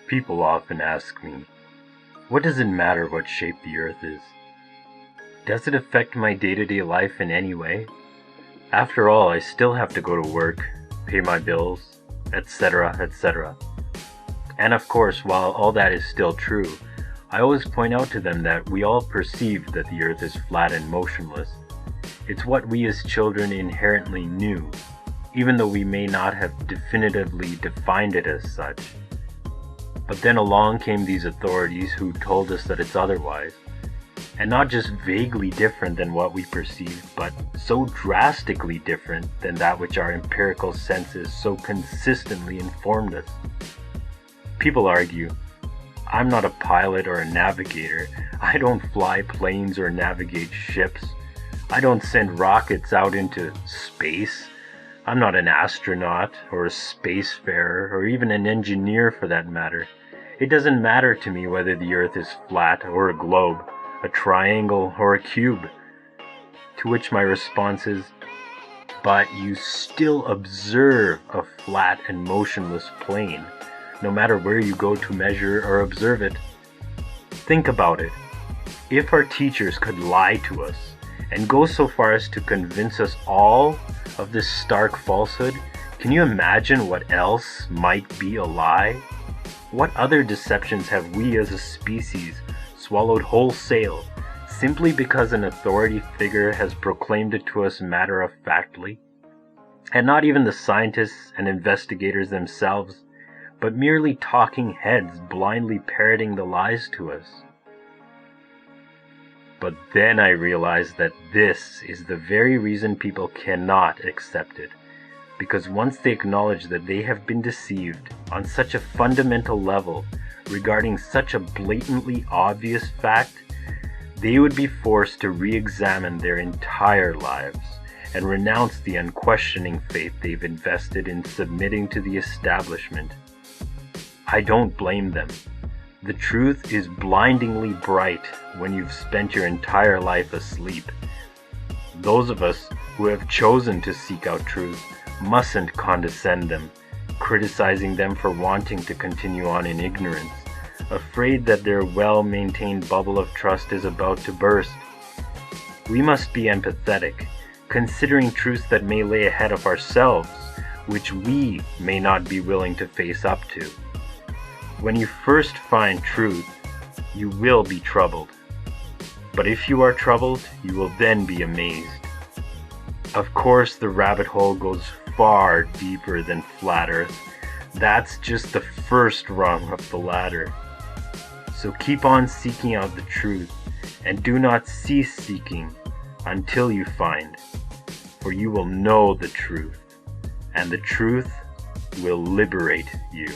People often ask me, what does it matter what shape the earth is? Does it affect my day-to-day life in any way? After all, I still have to go to work, pay my bills, etc., etc. And of course, while all that is still true, I always point out to them that we all perceive that the earth is flat and motionless. It's what we as children inherently knew, even though we may not have definitively defined it as such. But then along came these authorities who told us that it's otherwise, and not just vaguely different than what we perceived, but so drastically different than that which our empirical senses so consistently informed us. People argue, I'm not a pilot or a navigator. I don't fly planes or navigate ships. I don't send rockets out into space. I'm not an astronaut or a spacefarer or even an engineer for that matter. It doesn't matter to me whether the earth is flat or a globe, a triangle or a cube. To which my response is, but you still observe a flat and motionless plane, no matter where you go to measure or observe it. Think about it. If our teachers could lie to us and go so far as to convince us all of this stark falsehood, can you imagine what else might be a lie? What other deceptions have we as a species swallowed wholesale simply because an authority figure has proclaimed it to us matter-of-factly? And not even the scientists and investigators themselves, but merely talking heads blindly parroting the lies to us. But then I realized that this is the very reason people cannot accept it, because once they acknowledge that they have been deceived on such a fundamental level regarding such a blatantly obvious fact, they would be forced to re-examine their entire lives and renounce the unquestioning faith they've invested in submitting to the establishment. I don't blame them. The truth is blindingly bright when you've spent your entire life asleep. Those of us who have chosen to seek out truth mustn't condescend them, criticizing them for wanting to continue on in ignorance, afraid that their well-maintained bubble of trust is about to burst. We must be empathetic, considering truths that may lay ahead of ourselves, which we may not be willing to face up to. When you first find truth, you will be troubled. But if you are troubled, you will then be amazed. Of course, the rabbit hole goes far deeper than flat Earth. That's just the first rung of the ladder. So keep on seeking out the truth, and do not cease seeking until you find. For you will know the truth, and the truth will liberate you.